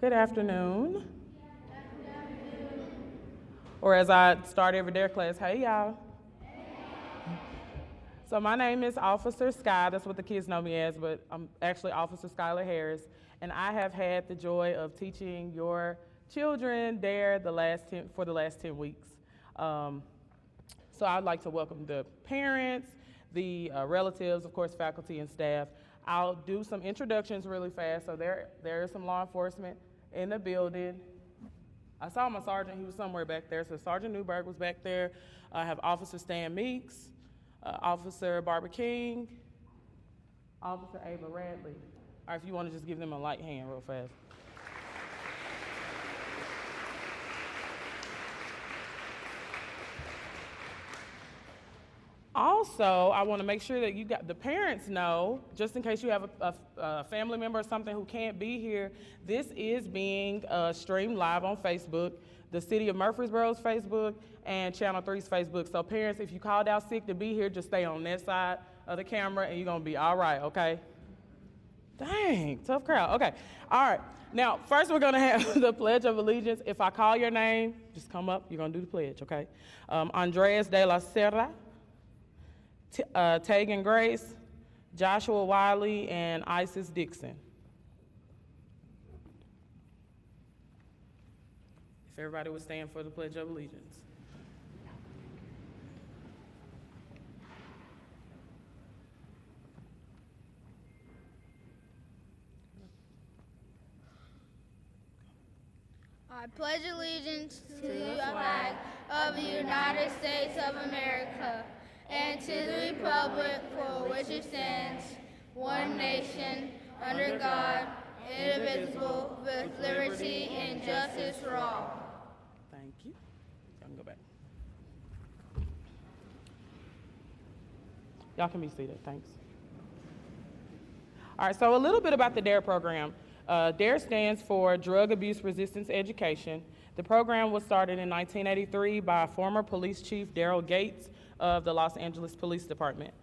Good afternoon. Or as I start every D.A.R.E class, hey y'all. So my name is Officer Sky, that's what the kids know me as, but I'm actually Officer Skyler Harris, and I have had the joy of teaching your children D.A.R.E for the last 10 weeks. So I'd like to welcome the parents, the relatives, of course, faculty and staff. I'll do some introductions really fast. So there is some law enforcement in the building. I saw my sergeant, he was somewhere back there. So Sergeant Newberg was back there. I have Officer Stan Meeks, Officer Barbara King, Officer Ava Radley. All right, if you want to just give them a light hand real fast. Also, I want to make sure that the parents know, just in case you have a family member or something who can't be here, this is being streamed live on Facebook, the City of Murfreesboro's Facebook, and Channel 3's Facebook. So parents, if you called out sick to be here, just stay on that side of the camera and you're going to be all right, okay? Dang, tough crowd. Okay, all right. Now, first we're going to have the Pledge of Allegiance. If I call your name, just come up. You're going to do the pledge, okay? Andres de la Serra, Tegan Grace, Joshua Wiley, and Isis Dixon. If everybody would stand for the Pledge of Allegiance. I pledge allegiance to the flag of the United States of America and to the republic for which it stands, one nation, under God, indivisible, with liberty and justice for all. Thank you. Y'all can go back. Y'all can be seated, thanks. All right, so a little bit about the D.A.R.E program. D.A.R.E stands for Drug Abuse Resistance Education. The program was started in 1983 by former police chief Daryl Gates of the Los Angeles Police Department.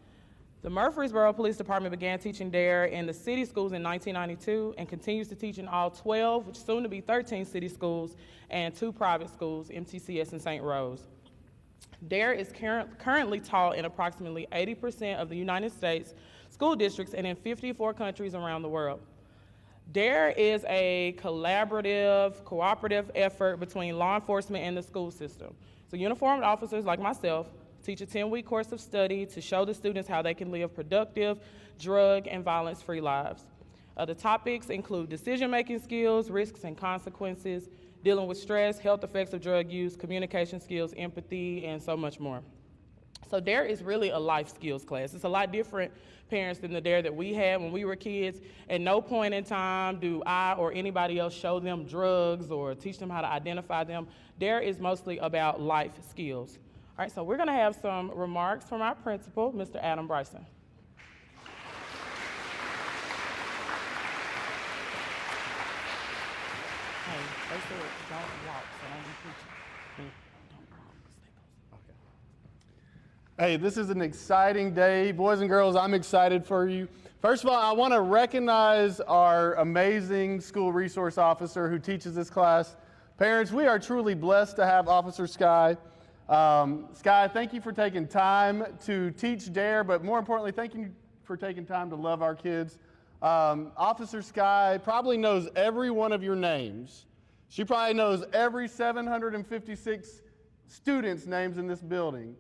The Murfreesboro Police Department began teaching D.A.R.E in the city schools in 1992 and continues to teach in all 12, which soon to be 13 city schools, and 2 private schools, MTCS and St. Rose. D.A.R.E is currently taught in approximately 80% of the United States school districts and in 54 countries around the world. D.A.R.E is a collaborative, cooperative effort between law enforcement and the school system. So uniformed officers like myself teach a 10-week course of study to show the students how they can live productive, drug and violence-free lives. The topics include decision-making skills, risks and consequences, dealing with stress, health effects of drug use, communication skills, empathy, and so much more. So D.A.R.E is really a life skills class. It's a lot different, parents, than the D.A.R.E that we had when we were kids. At no point in time do I or anybody else show them drugs or teach them how to identify them. D.A.R.E is mostly about life skills. All right, so we're going to have some remarks from our principal, Mr. Adam BRYSON. Hey, they said don't walk, so don't be preaching. Don't walk, stay close. Okay. Hey, this is an exciting day. Boys and girls, I'm excited for you. First of all, I want to recognize our amazing school resource officer who teaches this class. Parents, we are truly blessed to have Officer Sky. Sky, thank you for taking time to teach D.A.R.E, but more importantly, thank you for taking time to love our kids. Officer Sky probably knows every one of your names. She probably knows every 756 students' names in this building.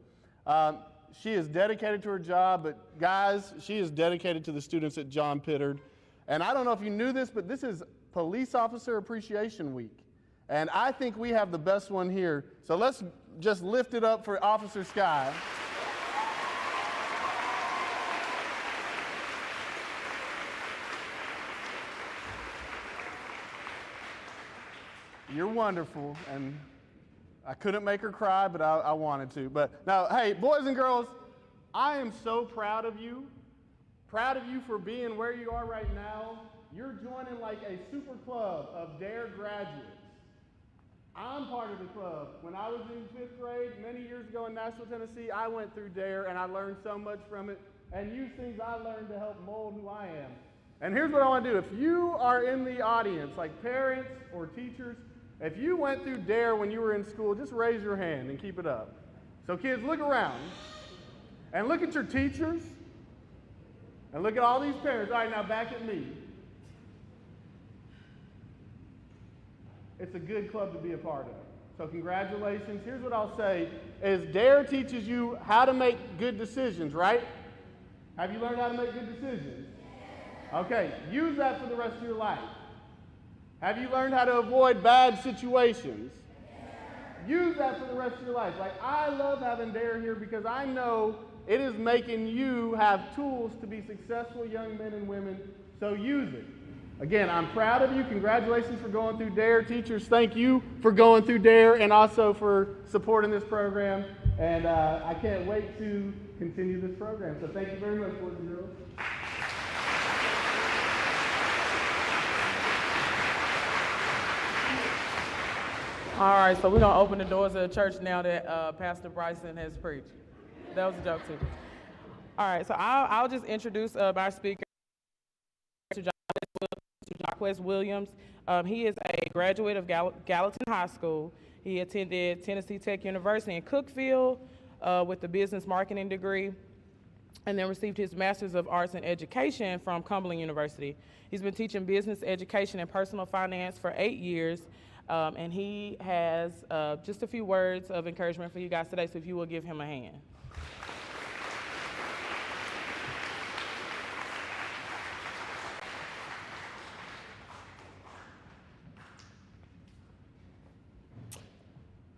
She is dedicated to her job, but guys, she is dedicated to the students at John Pittard. And I don't know if you knew this, but this is Police Officer Appreciation Week. And I think we have the best one here. So let's just lift it up for Officer Sky. You're wonderful, and I couldn't make her cry, but I wanted to. But now, hey, boys and girls, I am so proud of you. Proud of you for being where you are right now. You're joining like a super club of D.A.R.E graduates. I'm part of the club. When I was in 5th grade, many years ago in Nashville, Tennessee, I went through D.A.R.E and I learned so much from it and used things I learned to help mold who I am. And here's what I want to do. If you are in the audience, like parents or teachers, if you went through D.A.R.E when you were in school, just raise your hand and keep it up. So kids, look around and look at your teachers and look at all these parents. All right, now back at me. It's a good club to be a part of. So congratulations. Here's what I'll say is D.A.R.E teaches you how to make good decisions, right? Have you learned how to make good decisions? Okay, use that for the rest of your life. Have you learned how to avoid bad situations? Use that for the rest of your life. Like, I love having D.A.R.E here because I know it is making you have tools to be successful young men and women, so use it. Again, I'm proud of you. Congratulations for going through D.A.R.E. Teachers, thank you for going through D.A.R.E and also for supporting this program. And I can't wait to continue this program. So thank you very much, boys and girls. All right, so we're going to open the doors of the church now that Pastor Bryson has preached. That was a joke, too. All right, so I'll just introduce our speaker, JACQUES Williams. He is a graduate of Gallatin High School. He attended Tennessee Tech University in Cookeville with a business marketing degree, and then received his Master's of Arts in Education from Cumberland University. He's been teaching business education and personal finance for 8 years. And he has just a few words of encouragement for you guys today, so if you will give him a hand.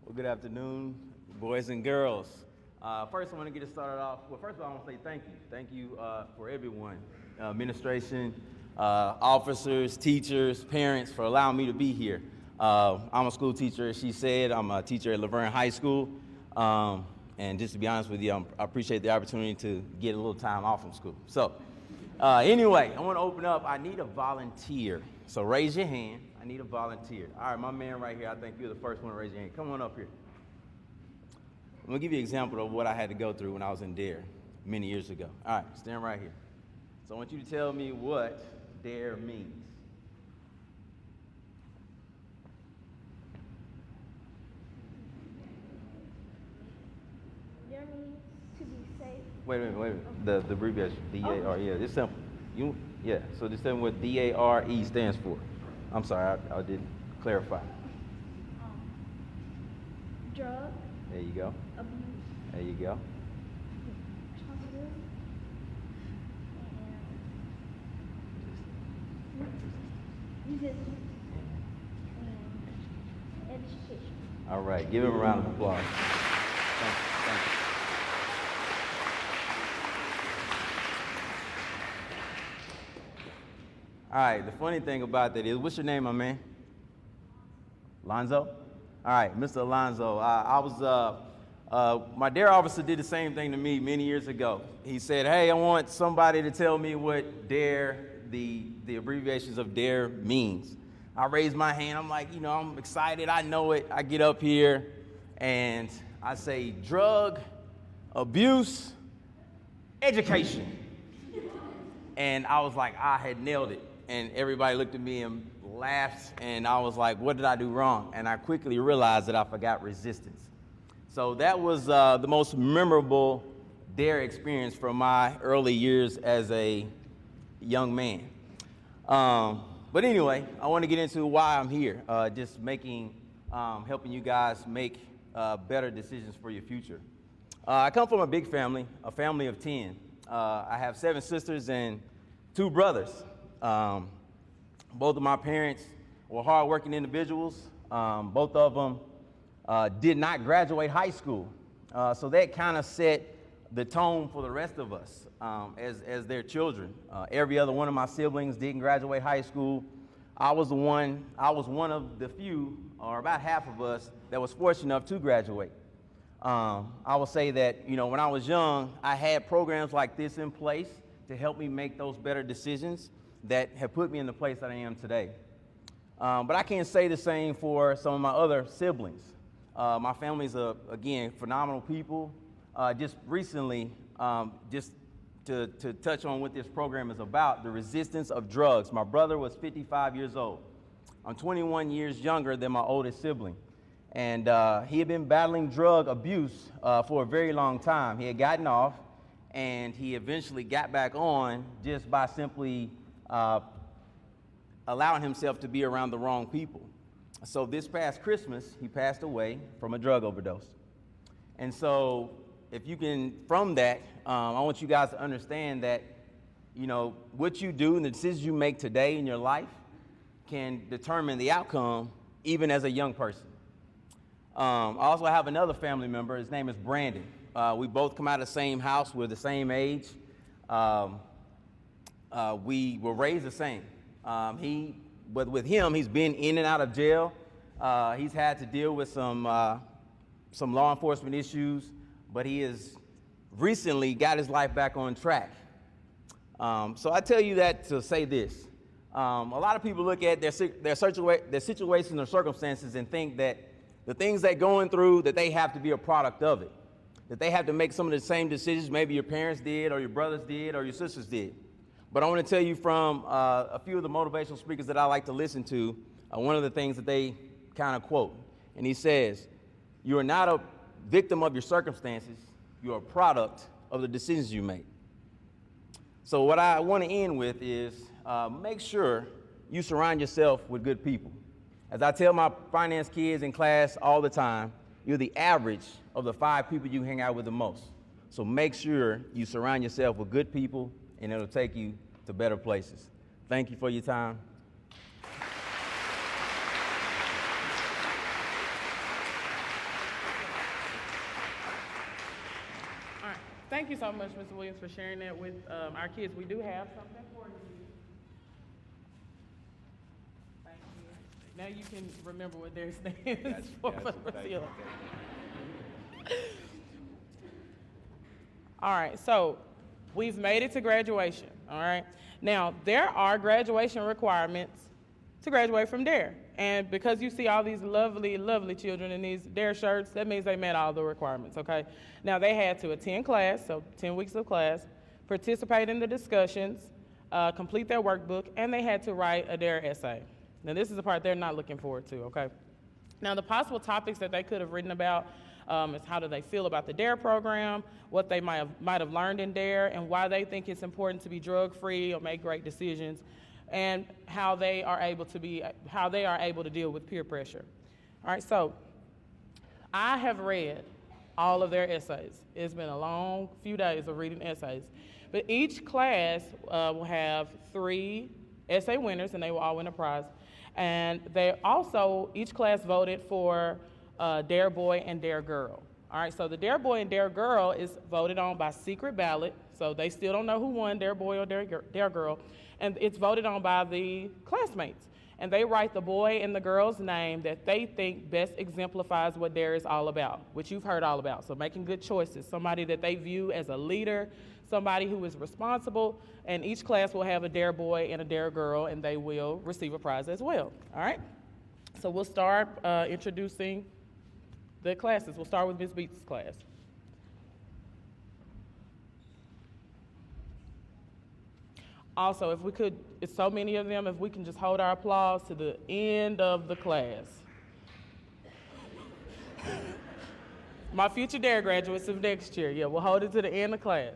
Well, good afternoon, boys and girls. First, I want to get it started off. Well, first of all, I want to say thank you. Thank you for everyone, administration, officers, teachers, parents, for allowing me to be here. I'm a school teacher, as she said. I'm a teacher at Laverne High School. And just to be honest with you, I appreciate the opportunity to get a little time off from school. So anyway, I want to open up. I need a volunteer. So raise your hand. I need a volunteer. All right, my man right here, I think you're the first one to raise your hand. Come on up here. I'm going to give you an example of what I had to go through when I was in D.A.R.E many years ago. All right, stand right here. So I want you to tell me what D.A.R.E means. D.A.R.E means to be safe. Wait a minute. The abbreviation, D.A.R.E. Yeah, it's simple. So just tell me what D.A.R.E stands for. I'm sorry, I didn't clarify. Drug. There you go. Abuse. There you go. Responsibility. And resistance. And education. All right, give him a round of applause. Thank you. All right, the funny thing about that is, what's your name, my man? Lonzo? All right, Mr. Alonzo, my D.A.R.E officer did the same thing to me many years ago. He said, hey, I want somebody to tell me what D.A.R.E, the abbreviations of D.A.R.E means. I raised my hand. I'm like, I'm excited. I know it. I get up here and I say drug, abuse, education. And I was like, I had nailed it. And everybody looked at me and laughed, and I was like, what did I do wrong? And I quickly realized that I forgot resistance. So that was the most memorable D.A.R.E experience from my early years as a young man. But anyway, I want to get into why I'm here, just helping you guys make better decisions for your future. I come from a big family, a family of 10. I have 7 sisters and 2 brothers. Both of my parents were hardworking individuals. Both of them did not graduate high school. So that kind of set the tone for the rest of us as their children. Every other one of my siblings didn't graduate high school. I was one of the few, or about half of us, that was fortunate enough to graduate. I will say that, when I was young, I had programs like this in place to help me make those better decisions that have put me in the place that I am today. But I can't say the same for some of my other siblings. My family's, again, phenomenal people. Just recently, just to touch on what this program is about, the resistance of drugs. My brother was 55 years old. I'm 21 years younger than my oldest sibling. And he had been battling drug abuse for a very long time. He had gotten off, and he eventually got back on just by simply allowing himself to be around the wrong people. So this past Christmas, he passed away from a drug overdose. And so if you can, from that, I want you guys to understand that, you know, what you do and the decisions you make today in your life can determine the outcome, even as a young person. I also have another family member. His name is Brandon. We both come out of the same house. We're the same age. We were raised the same. But with him, he's been in and out of jail. He's had to deal with some law enforcement issues, but he has recently got his life back on track. So I tell you that to say this. A lot of people look at their situations or circumstances and think that the things they're going through, that they have to be a product of it, that they have to make some of the same decisions maybe your parents did or your brothers did or your sisters did. But I want to tell you from a few of the motivational speakers that I like to listen to, one of the things that they kind of quote, and he says, "You are not a victim of your circumstances, you're a product of the decisions you make." So what I want to end with is make sure you surround yourself with good people. As I tell my finance kids in class all the time, you're the average of the 5 people you hang out with the most. So make sure you surround yourself with good people, and it'll take you to better places. Thank you for your time. All right. Thank you so much, Mr. Williams, for sharing that with our kids. We do have something for you. Thank you. Now you can remember what their stands for Brazil. All right, so we've made it to graduation, all right? Now, there are graduation requirements to graduate from D.A.R.E. And because you see all these lovely, lovely children in these D.A.R.E. shirts, that means they met all the requirements, okay? Now, they had to attend class, so 10 weeks of class, participate in the discussions, complete their workbook, and they had to write a D.A.R.E. essay. Now, this is the part they're not looking forward to, okay? Now, the possible topics that they could have written about is how do they feel about the D.A.R.E. program, what they might have learned in D.A.R.E., and why they think it's important to be drug-free or make great decisions, and how they are able to deal with peer pressure. All right, so I have read all of their essays. It's been a long few days of reading essays, but each class will have 3 essay winners, and they will all win a prize. And they also, each class voted for D.A.R.E. boy and D.A.R.E. girl. All right, so the D.A.R.E. boy and D.A.R.E. girl is voted on by secret ballot, so they still don't know who won, D.A.R.E. boy or D.A.R.E. girl, and it's voted on by the classmates. And they write the boy and the girl's name that they think best exemplifies what D.A.R.E. is all about, which you've heard all about. So making good choices, somebody that they view as a leader, somebody who is responsible, and each class will have a D.A.R.E. boy and a D.A.R.E. girl, and they will receive a prize as well, all right? So we'll start introducing the classes. We'll start with Ms. BEET'S class. Also, if we could, it's so many of them, if we can just hold our applause to the end of the class. My future D.A.R.E. graduates of next year, yeah, we'll hold it to the end of class.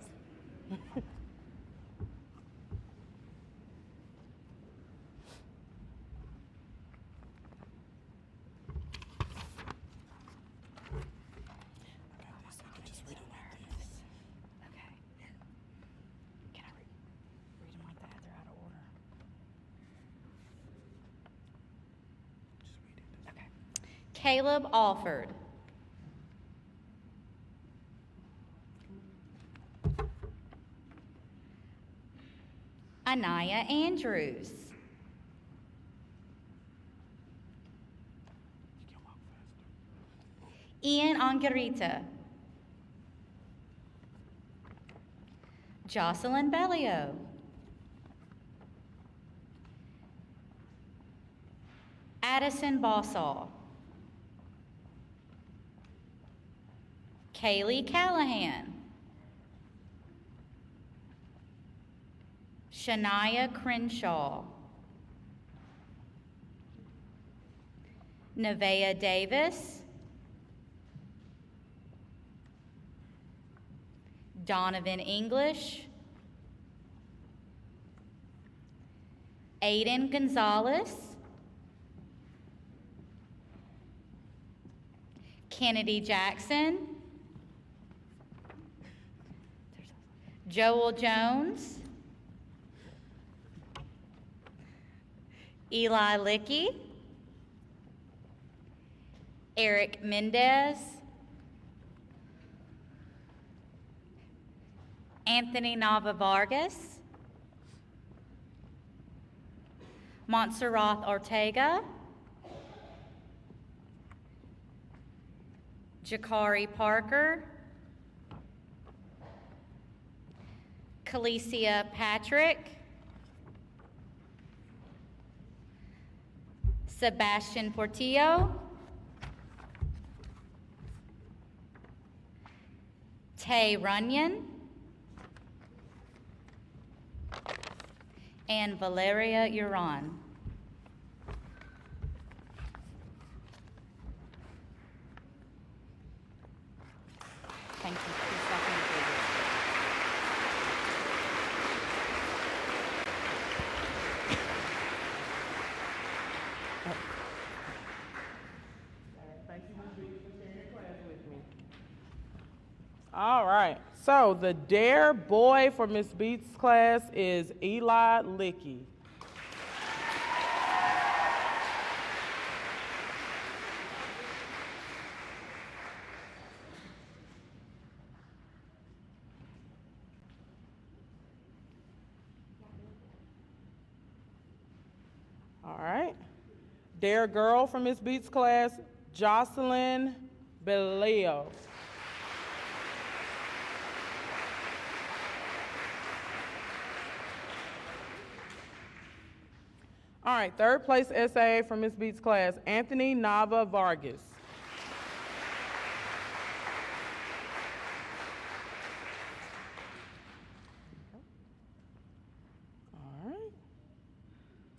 Caleb Alford. Anaya Andrews. Ian Angarita. Joseline Belio. Addison Bossall. Kaylee Callahan. Shania Crenshaw. Nevaeh Davis. Donovan English. Aiden Gonzalez. Kennedy Jackson. Joel Jones. Eli Licky. Eric Mendez. Anthony Nava Vargas. Montserrat Ortega. Jakari Parker. Calicia Patrick. Sebastian Portillo. Tay Runyon. And Valeria Uran. Thank you. Please welcome the leaders. Thank you, Ms. Beetz, for sharing your class with me. All right. So the D.A.R.E boy for Ms. Beetz' class is Eli Licky. All right. D.A.R.E girl from Ms. Beetz' class, Joseline BELIO. All right, third place SAA from Ms. Beetz' class, Anthony Nava Vargas. All right.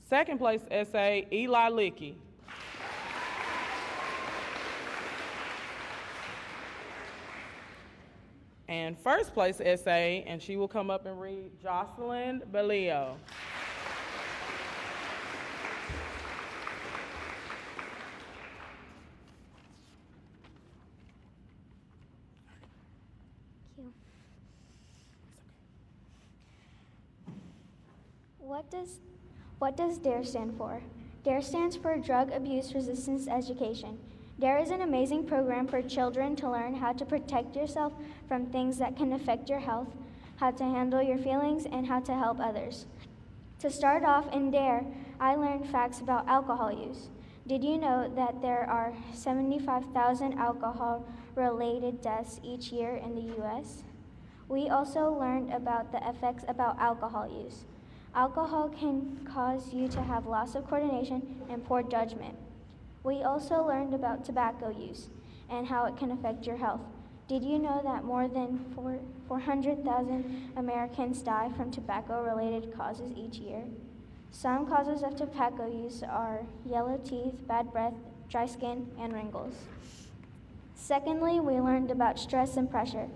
Second place SA, Eli Licky. And first place SA, and she will come up and read, Jocelyn BELIO. What does D.A.R.E stand for? D.A.R.E stands for Drug Abuse Resistance Education. D.A.R.E is an amazing program for children to learn how to protect yourself from things that can affect your health, how to handle your feelings, and how to help others. To start off in D.A.R.E, I learned facts about alcohol use. Did you know that there are 75,000 alcohol-related deaths each year in the U.S.? We also learned about the effects about alcohol use. Alcohol can cause you to have loss of coordination and poor judgment. We also learned about tobacco use and how it can affect your health. Did you know that more than 400,000 Americans die from tobacco-related causes each year? Some causes of tobacco use are yellow teeth, bad breath, dry skin, and wrinkles. Secondly, we learned about stress and pressure.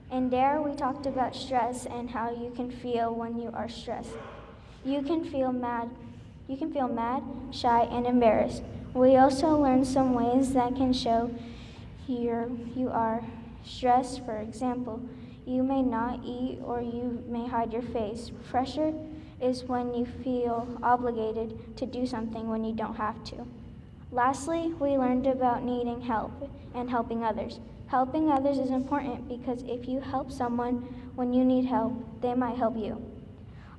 In D.A.R.E, we talked about stress and how you can feel when you are stressed. You can feel mad, shy, and embarrassed. We also learned some ways that can show you are stressed. For example, you may not eat or you may hide your face. Pressure is when you feel obligated to do something when you don't have to. Lastly, we learned about needing help and helping others. Helping others is important because if you help someone when you need help, they might help you.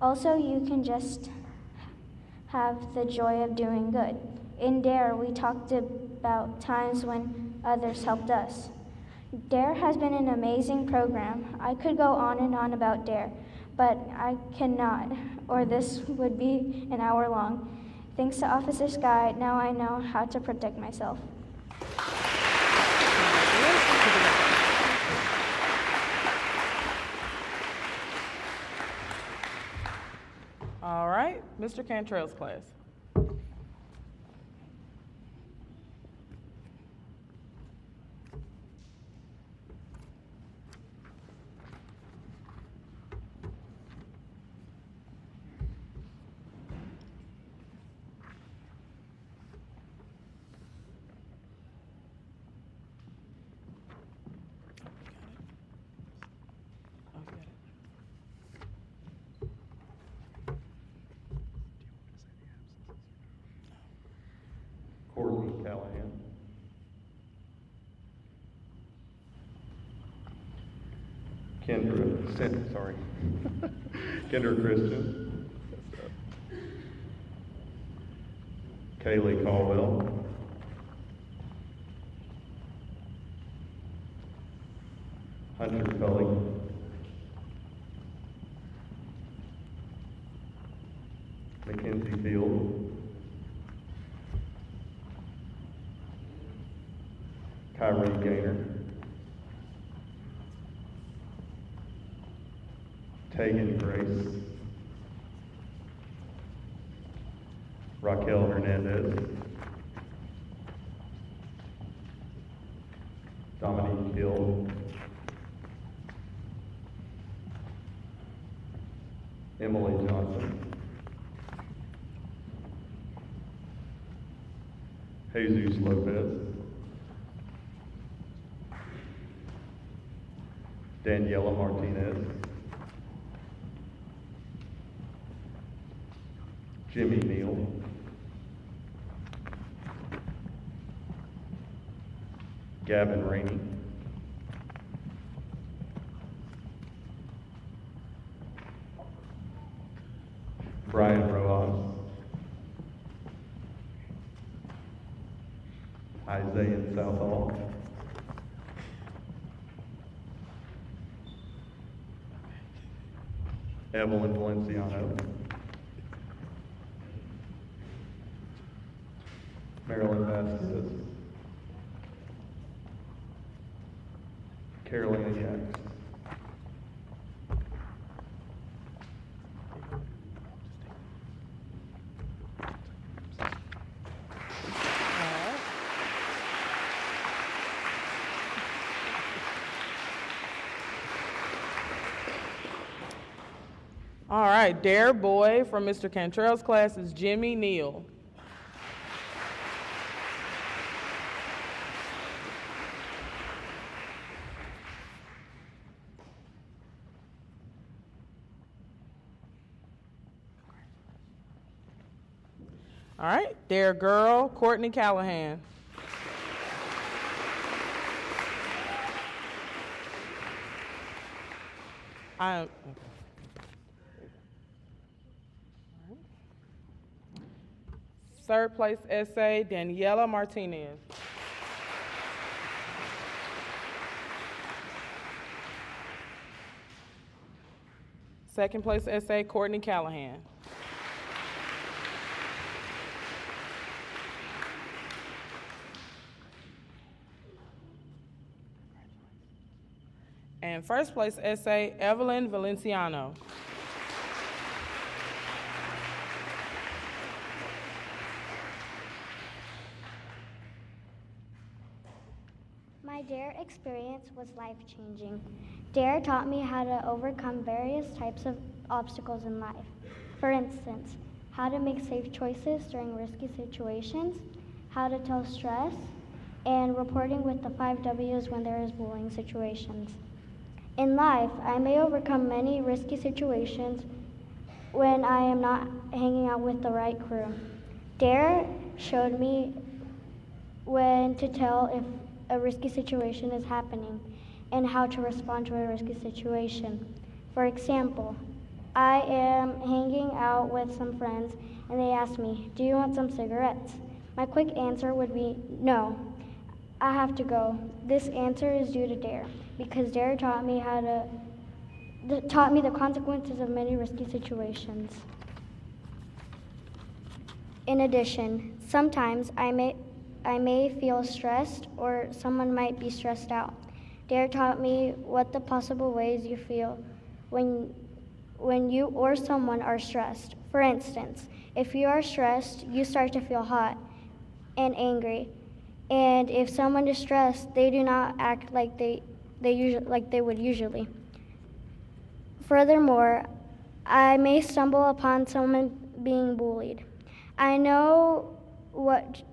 Also, you can just have the joy of doing good. In D.A.R.E, we talked about times when others helped us. D.A.R.E has been an amazing program. I could go on and on about D.A.R.E, but I cannot, or this would be an hour long. Thanks to Officer Sky, now I know how to protect myself. All right, Mr. Cantrell's class. Courtney Callahan. Kendra Christian. Kaylee Caldwell. Hunter Cully. Mackenzie Field. Kyrie Gaynor. Tegan Grace. Raquel Hernandez. Dominique Hill. Emily Johnson. Jesus Lopez. Daniela Martinez. Jimmy Neal. Gavin Rainey. Brian Rojas. Isaiah Southall. Evelyn Valenciano. Marilyn Vasquez. Carolina Yax. All right, D.A.R.E boy from Mr. Cantrell's class is Jimmy Neal. All right, D.A.R.E girl, Courtney Callahan. Third place essay, Daniela Martinez. Second place essay, Courtney Callahan. And first place essay, EVELYN Valenciano. My D.A.R.E experience was life-changing. D.A.R.E taught me how to overcome various types of obstacles in life. For instance, how to make safe choices during risky situations, how to tell stress, and reporting with the 5 W's when there is bullying situations. In life, I may overcome many risky situations when I am not hanging out with the right crew. D.A.R.E showed me when to tell if a risky situation is happening and how to respond to a risky situation. For example, I am hanging out with some friends and they ask me, "Do you want some cigarettes?" My quick answer would be, "No, I have to go." This answer is due to D.A.R.E because D.A.R.E taught me the consequences of many risky situations. In addition, sometimes I may feel stressed or someone might be stressed out. D.A.R.E taught me what the possible ways you feel when when you or someone are stressed. For instance, if you are stressed, you start to feel hot and angry. And if someone is stressed, they do not act like they would usually. Furthermore, I may stumble upon someone being bullied. I know what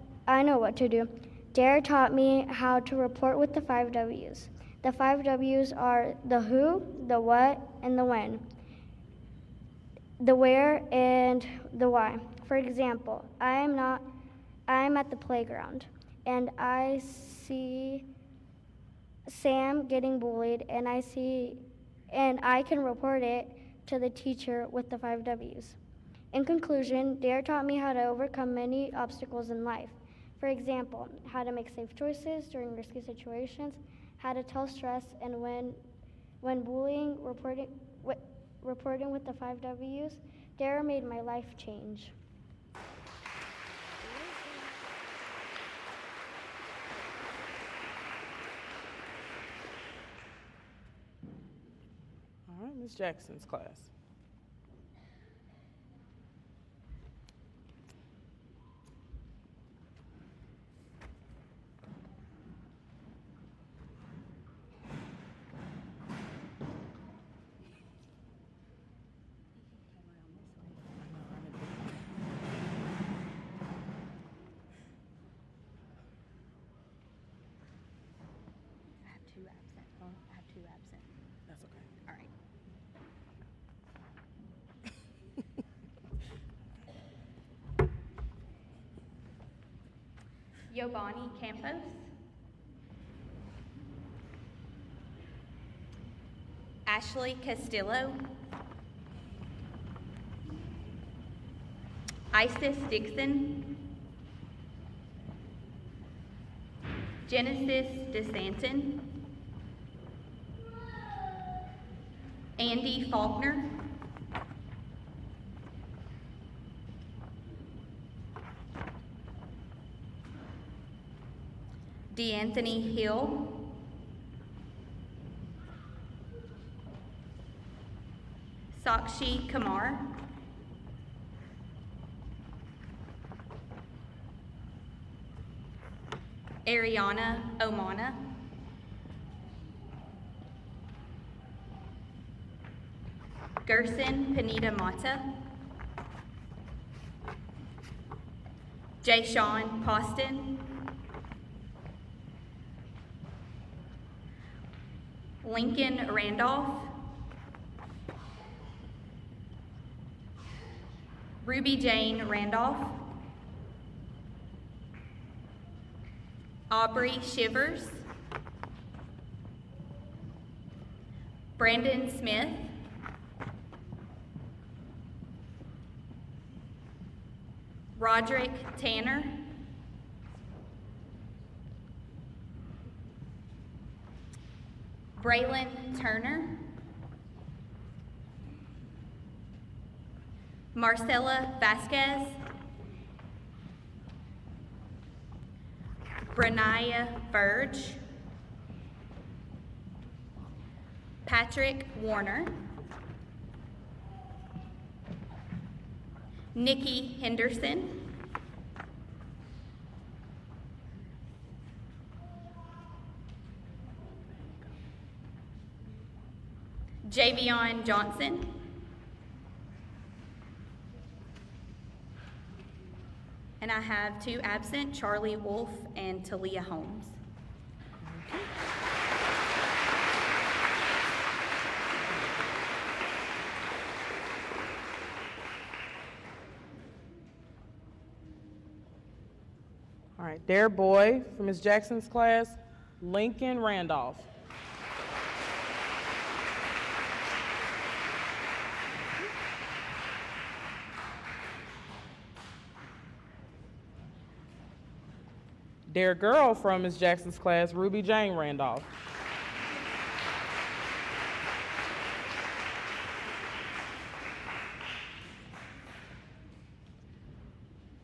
to do. D.A.R.E taught me how to report with the 5 W's. The 5 W's are the who, the what, and the when. The where and the why. For example, I am at the playground and I see Sam getting bullied and I can report it to the teacher with the 5 W's. In conclusion, D.A.R.E taught me how to overcome many obstacles in life. For example, how to make safe choices during risky situations, how to tell stress, and when bullying, reporting with the 5 W's, D.A.R.E made my life change. All right, Ms. Jackson's class. I have 2 absent. I have 2 absent. That's okay. All right. Giovanni Campos. Ashley Castillo. Isis Dixon. Genesis DeSantin. Andy Faulkner. DeAnthony Hill. Sakshi Kumar. Ariana Omana. Gerson Panita Mata. Jayshawn Poston. Lincoln Randolph. Ruby Jane Randolph. Aubrey Shivers. Brandon Smith. Roderick Tanner. Braylon Turner. Marcella Vasquez. Brenaya Verge. Patrick Warner. Nikki Henderson. Javion Johnson. And I have 2 absent, Charlie Wolf and Talia Holmes. All right, their boy from Ms. Jackson's class, Lincoln Randolph. Their girl from Ms. Jackson's class, Ruby Jane Randolph.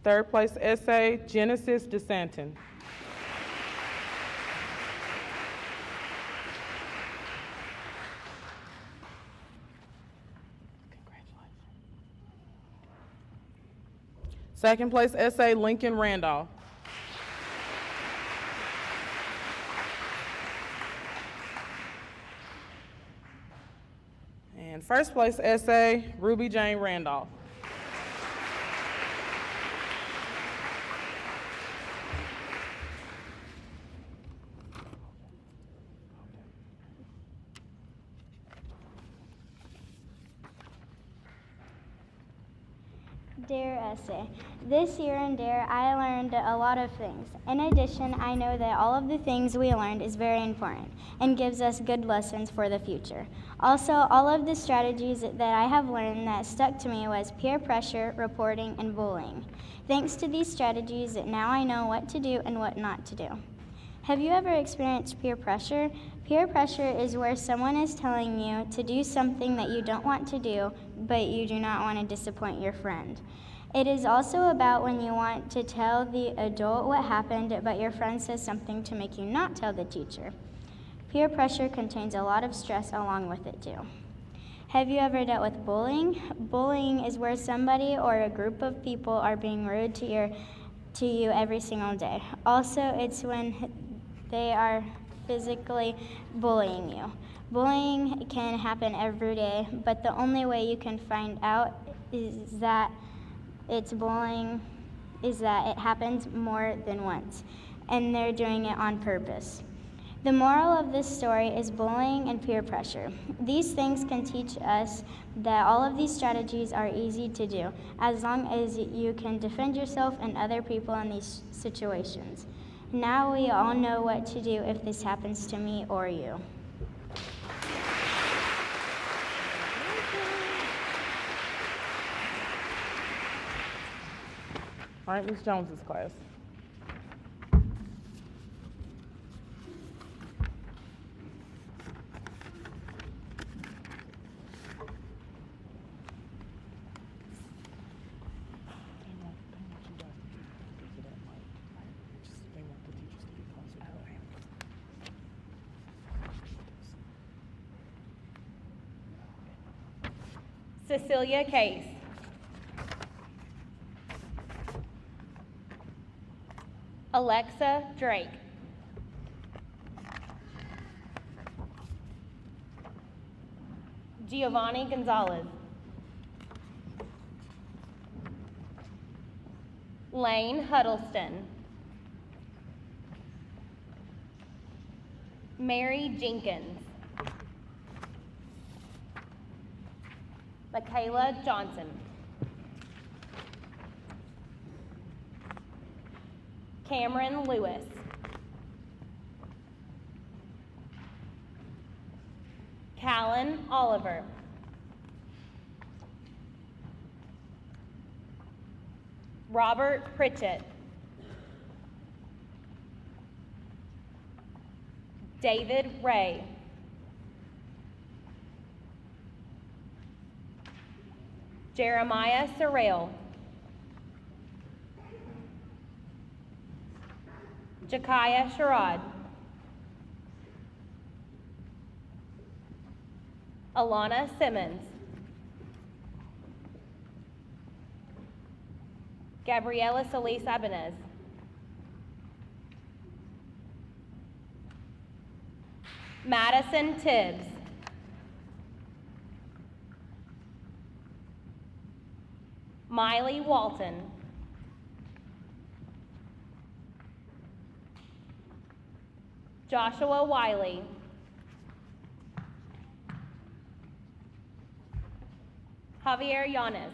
Third place essay, Genesis DeSantin. Second place essay, Lincoln Randolph. And first place essay, Ruby Jane Randolph. D.A.R.E essay. This year in D.A.R.E, I learned a lot of things. In addition, I know that all of the things we learned is very important and gives us good lessons for the future. Also, all of the strategies that I have learned that stuck to me was peer pressure, reporting, and bullying. Thanks to these strategies, now I know what to do and what not to do. Have you ever experienced peer pressure? Peer pressure is where someone is telling you to do something that you don't want to do, but you do not want to disappoint your friend. It is also about when you want to tell the adult what happened, but your friend says something to make you not tell the teacher. Peer pressure contains a lot of stress along with it too. Have you ever dealt with bullying? Bullying is where somebody or a group of people are being rude to you every single day. Also, it's when they are physically bullying you. Bullying can happen every day, but the only way you can find out is that it's bullying is that it happens more than once, and they're doing it on purpose. The moral of this story is bullying and peer pressure. These things can teach us that all of these strategies are easy to do, as long as you can defend yourself and other people in these situations. Now we all know what to do if this happens to me or you. All right, Ms. Jones's class. Cecilia Case. Alexa Drake. Giovanni Gonzalez. Lane Huddleston. Mary Jenkins. Michaela Johnson. Cameron Lewis. Callan Oliver. Robert Pritchett. David Ray. Jeremiah Sorrell. Jakaya Sherrod. Alana Simmons. Gabriela Solis Ibanez. Madison Tibbs. Miley Walton. Joshua Wiley. Javier Yanes.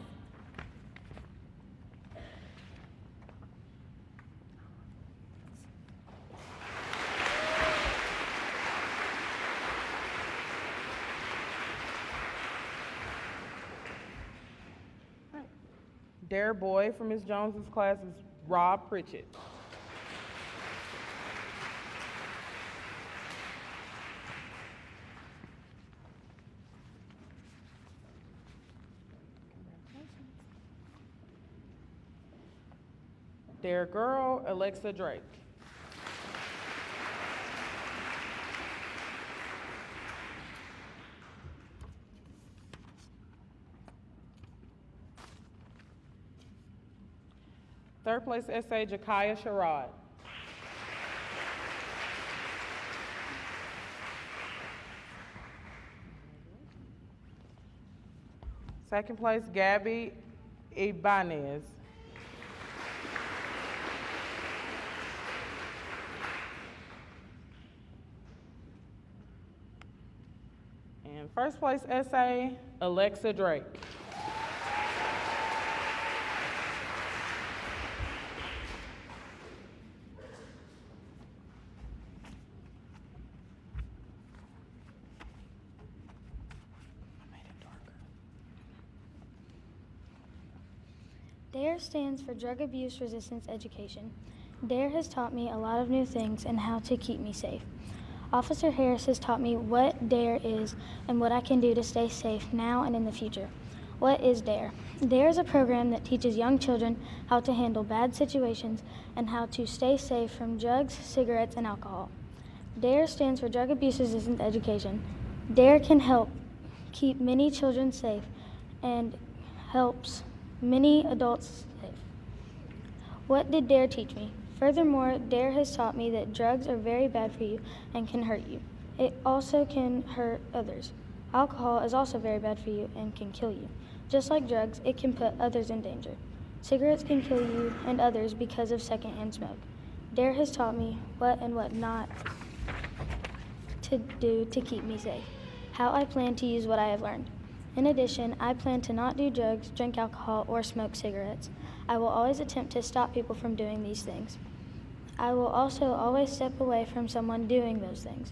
Dare boy from Ms. Jones's class is Rob Pritchett. Dare girl, Alexa Drake. Third place essay, Jakaya Sherrod. Second place, Gabby Ibanez. And first place essay, Alexa Drake. D.A.R.E stands for Drug Abuse Resistance Education. D.A.R.E has taught me a lot of new things and how to keep me safe. Officer Harris has taught me what D.A.R.E is and what I can do to stay safe now and in the future. What is D.A.R.E? D.A.R.E is a program that teaches young children how to handle bad situations and how to stay safe from drugs, cigarettes, and alcohol. D.A.R.E stands for Drug Abuse Resistance Education. D.A.R.E can help keep many children safe and helps many adults safe. What did D.A.R.E teach me? Furthermore, D.A.R.E has taught me that drugs are very bad for you and can hurt you. It also can hurt others. Alcohol is also very bad for you and can kill you. Just like drugs, it can put others in danger. Cigarettes can kill you and others because of secondhand smoke. D.A.R.E has taught me what and what not to do to keep me safe, how I plan to use what I have learned. In addition, I plan to not do drugs, drink alcohol, or smoke cigarettes. I will always attempt to stop people from doing these things. I will also always step away from someone doing those things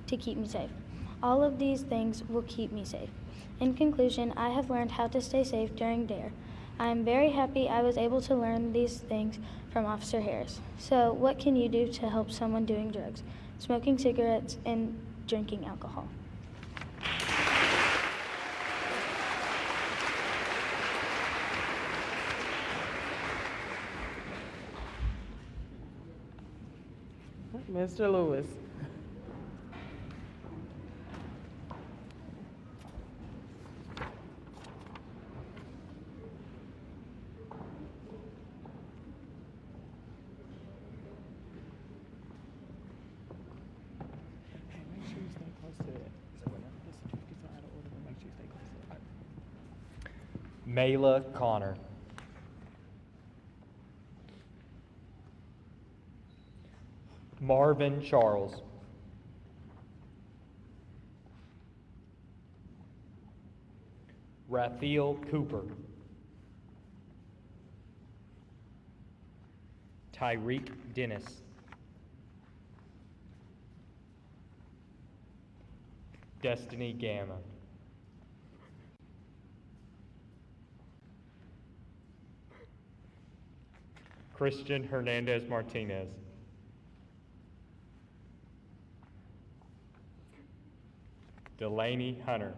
to keep me safe. All of these things will keep me safe. In conclusion, I have learned how to stay safe during D.A.R.E. I am very happy I was able to learn these things from Officer Harris. So, what can you do to help someone doing drugs, smoking cigarettes, and drinking alcohol? Mr. Lewis. Hey, make sure you stay close to it. The certificates are out of order, but make sure you stay close to it. Mayla Connor. Marvin Charles. Raphael Cooper. Tyreek Dennis. Destiny Gamma. Christian Hernandez Martinez. Delaney Hunter.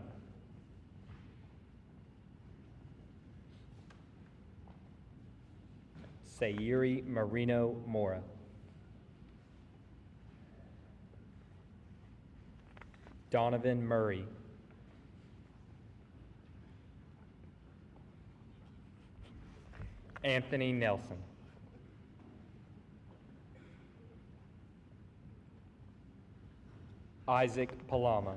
Sayuri Marino Mora. Donovan Murray. Anthony Nelson. Isaac Palama.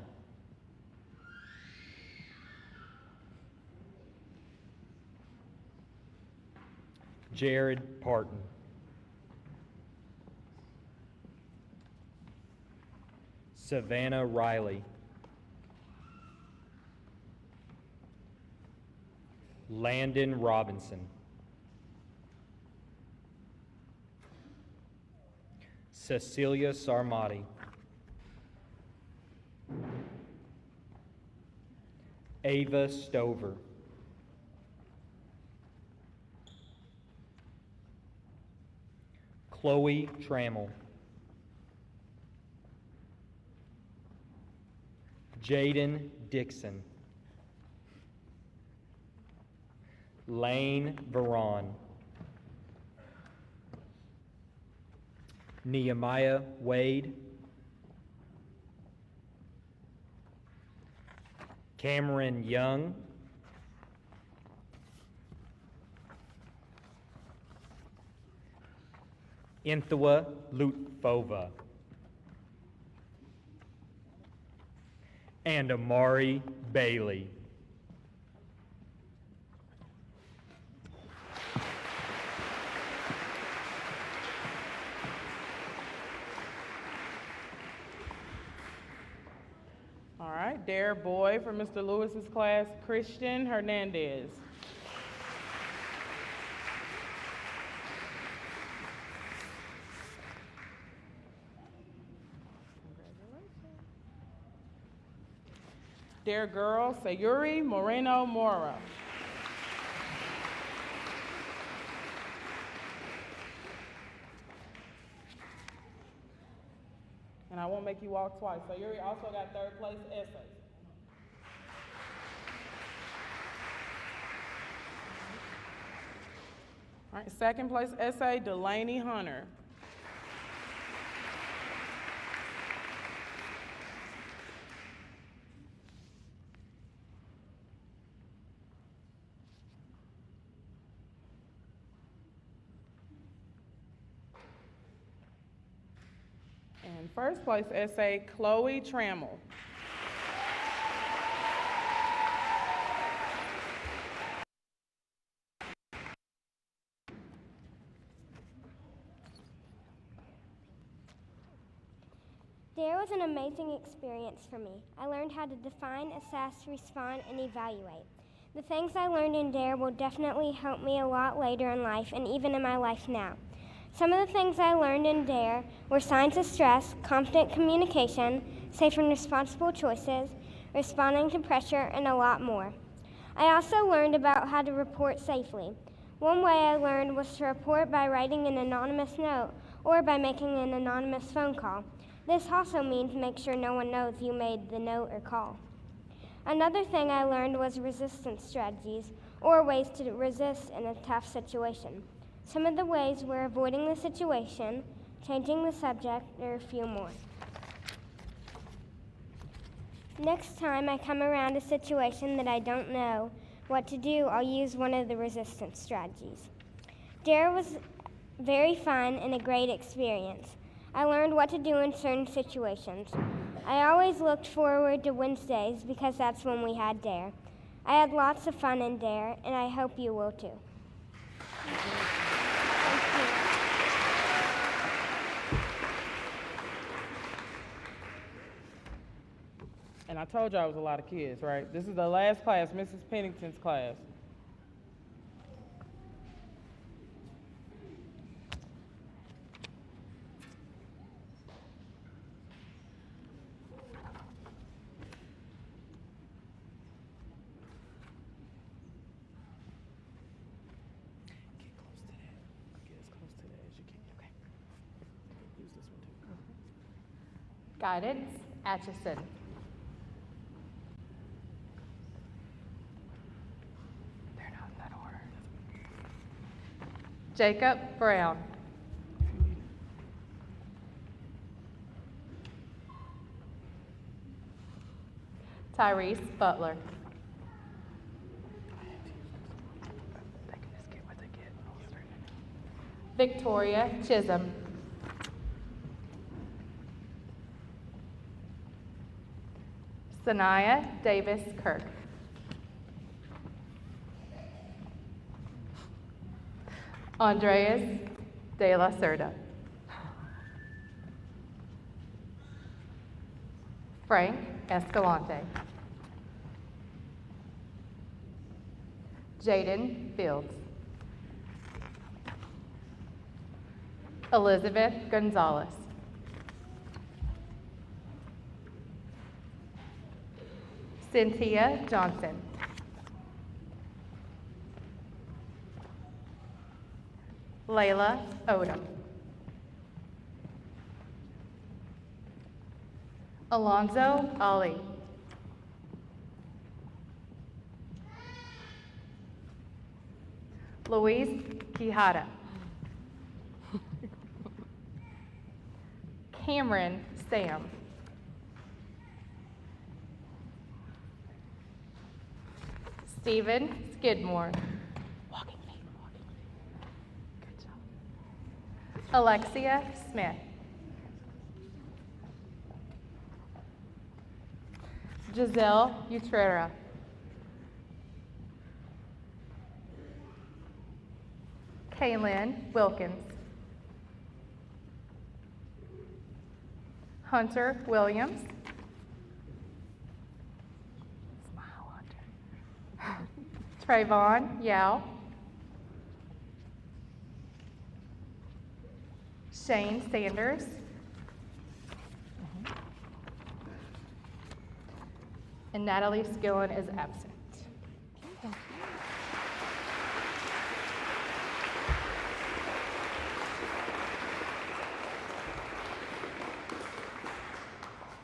Jared Parton. Savannah Riley. Landon Robinson. Cecilia Sarmati. Ava Stover. Chloe Trammell. Jaden Dixon. Lane Veron. Nehemiah Wade. Cameron Young. Inthua Lutfova, and Amari Bailey. All right, D.A.R.E boy from Mr. Lewis's class, Christian Hernandez. D.A.R.E girl, Sayuri Moreno Mora. And I won't make you walk twice. Sayuri also got third place essays. All right, second place essay, Delaney Hunter. And first place essay, Chloe Trammell. D.A.R.E was an amazing experience for me. I learned how to define, assess, respond, and evaluate. The things I learned in D.A.R.E will definitely help me a lot later in life and even in my life now. Some of the things I learned in D.A.R.E were signs of stress, confident communication, safe and responsible choices, responding to pressure, and a lot more. I also learned about how to report safely. One way I learned was to report by writing an anonymous note or by making an anonymous phone call. This also means make sure no one knows you made the note or call. Another thing I learned was resistance strategies, or ways to resist in a tough situation. Some of the ways were avoiding the situation, changing the subject, or a few more. Next time I come around a situation that I don't know what to do, I'll use one of the resistance strategies. D.A.R.E was very fun and a great experience. I learned what to do in certain situations. I always looked forward to Wednesdays because that's when we had D.A.R.E. I had lots of fun in D.A.R.E, and I hope you will too. And I told you I was a lot of kids, right? This is the last class, Mrs. Pennington's class. Guidance, Atchison. They're not in that order. Jacob Brown. Tyrese Butler. They can just get what they get. Victoria Chism. Sanaya Davis Kirk. Andreas De La Cerda. Frank Escalante. Jaden Fields. Elizabeth Gonzalez. Cynthia Johnson. Layla Odom. Alonzo Ali. Luis Quijada. Cameron Sam. Stephen Skidmore. Walking feet. Good job. Alexia Smith. Giselle Utrera. Kaylin Wilkins. Hunter Williams. Smile, Hunter. Trayvon Yao. Shane Sanders. And Natalie Skillen is absent.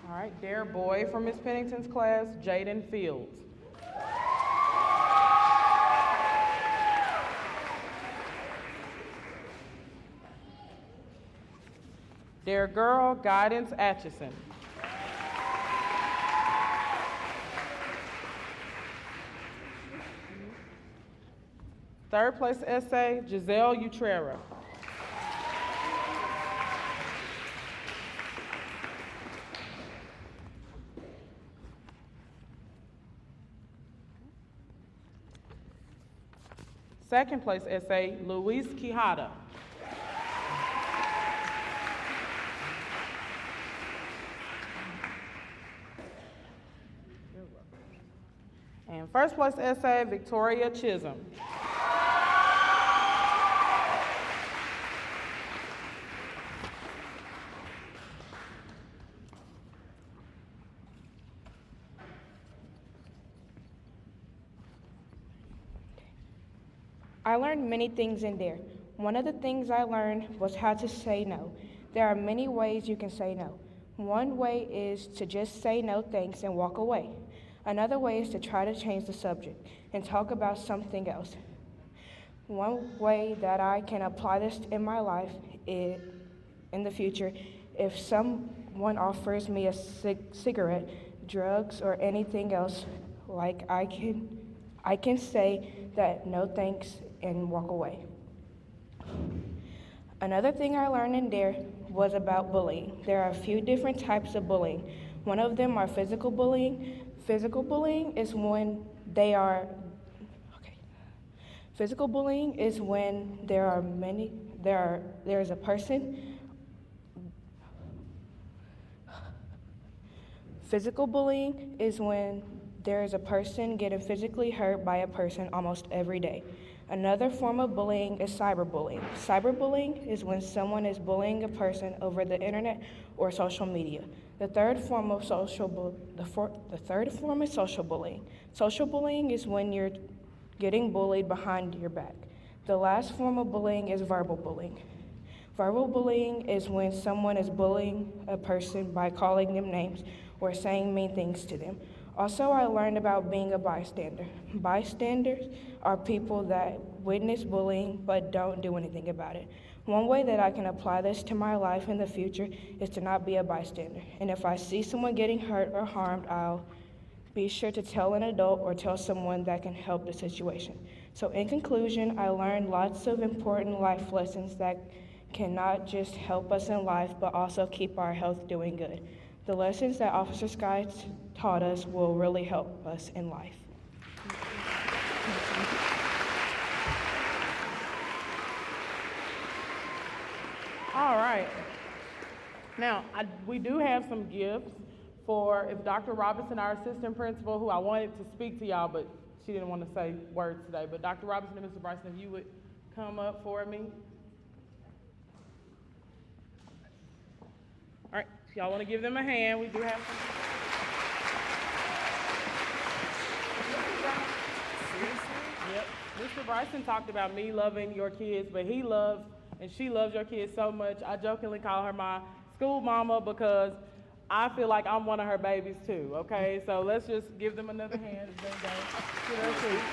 All right, D.A.R.E boy from Miss Pennington's class, Jaden Fields. D.A.R.E girl, Guidance Atchison. Third place essay, Giselle Utrera. Second place essay, Luis Quijada. And first place essay, Victoria Chism. I learned many things in there. One of the things I learned was how to say no. There are many ways you can say no. One way is to just say no thanks and walk away. Another way is to try to change the subject and talk about something else. One way that I can apply this in my life is, in the future, if someone offers me a cigarette, drugs, or anything else, like I can say that no thanks and walk away. Another thing I learned in there was about bullying. There are a few different types of bullying. One of them are physical bullying. Physical bullying is when Physical bullying is when there's a person. Physical bullying is when there is a person getting physically hurt by a person almost every day. Another form of bullying is cyberbullying. Cyberbullying is when someone is bullying a person over the internet or social media. The third form is social bullying. Social bullying is when you're getting bullied behind your back. The last form of bullying is verbal bullying. Verbal bullying is when someone is bullying a person by calling them names or saying mean things to them. Also, I learned about being a bystander. Bystanders are people that witness bullying but don't do anything about it. One way that I can apply this to my life in the future is to not be a bystander. And if I see someone getting hurt or harmed, I'll be sure to tell an adult or tell someone that can help the situation. So in conclusion, I learned lots of important life lessons that can not just help us in life, but also keep our health doing good. The lessons that Officer Sky taught us will really help us in life. All right. Now, we do have some gifts for if Dr. Robinson, our assistant principal, who I wanted to speak to y'all, but she didn't want to say words today. But Dr. Robinson and Mr. Bryson, if you would come up for me. All right, if y'all want to give them a hand, we do have some. Yep. Mr. Bryson talked about me loving your kids, but he loves and she loves your kids so much. I jokingly call her my school mama because I feel like I'm one of her babies too, okay? So let's just give them another hand as they go to their seats.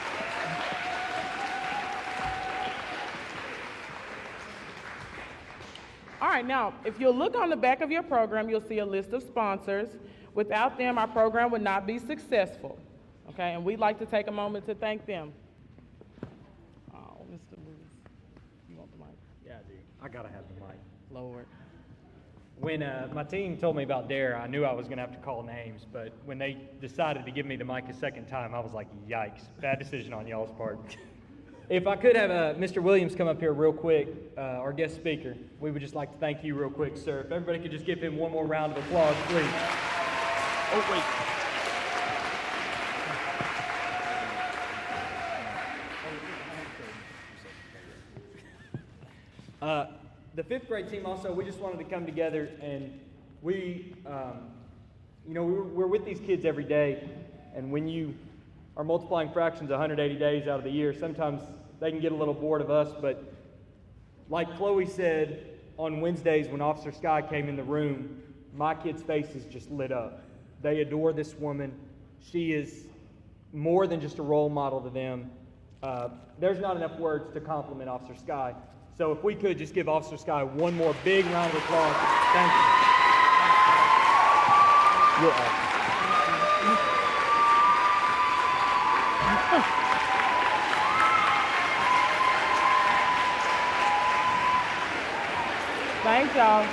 All right, now, if you'll look on the back of your program, you'll see a list of sponsors. Without them, our program would not be successful, okay? And we'd like to take a moment to thank them. Oh, Mr. Lewis, you want the mic? Yeah, I do. I gotta have the mic. Lord. When my team told me about D.A.R.E, I knew I was gonna have to call names, but when they decided to give me the mic a second time, I was like, yikes, bad decision on y'all's part. If I could have Mr. Williams come up here real quick, our guest speaker, we would just like to thank you real quick, sir. If everybody could just give him one more round of applause, please. Oh, wait. The fifth grade team also, we just wanted to come together and we, we're with these kids every day, and when you are multiplying fractions 180 days out of the year, sometimes they can get a little bored of us, but like Chloe said on Wednesdays when Officer Sky came in the room, my kids' faces just lit up. They adore this woman. She is more than just a role model to them. There's not enough words to compliment Officer Sky. So if we could just give Officer Sky one more big round of applause. Thank you. You're awesome. Thanks, y'all.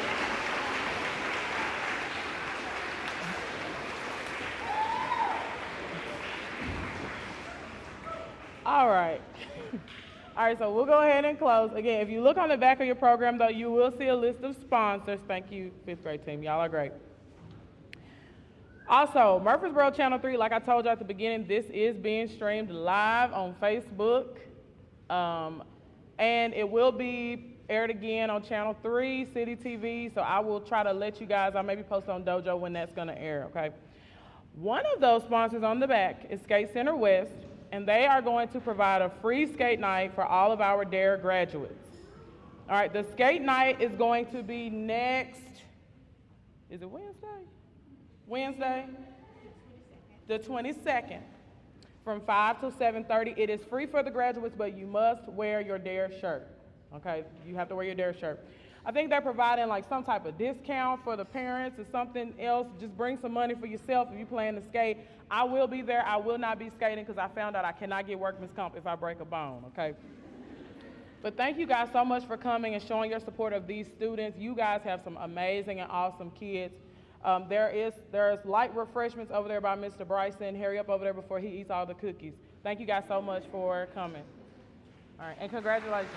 All right. All right, so we'll go ahead and close. Again, if you look on the back of your program, though, you will see a list of sponsors. Thank you, fifth grade team. Y'all are great. Also, Murfreesboro Channel 3, like I told you at the beginning, this is being streamed live on Facebook. And it will be aired again on Channel 3, City TV. So I will try to let you guys, I'll maybe post on Dojo when that's going to air, okay? One of those sponsors on the back is Skate Center West, and they are going to provide a free skate night for all of our D.A.R.E graduates. All right, the skate night is going to be next, is it Wednesday? Wednesday, the 22nd, from 5 to 7:30. It is free for the graduates, but you must wear your D.A.R.E shirt, okay? You have to wear your D.A.R.E shirt. I think they're providing like some type of discount for the parents or something else. Just bring some money for yourself if you plan to skate. I will be there. I will not be skating because I found out I cannot get workman's comp if I break a bone, okay? But thank you guys so much for coming and showing your support of these students. You guys have some amazing and awesome kids. There's light refreshments over there by Mr. Bryson. Hurry up over there before he eats all the cookies. Thank you guys so much for coming. All right, and congratulations.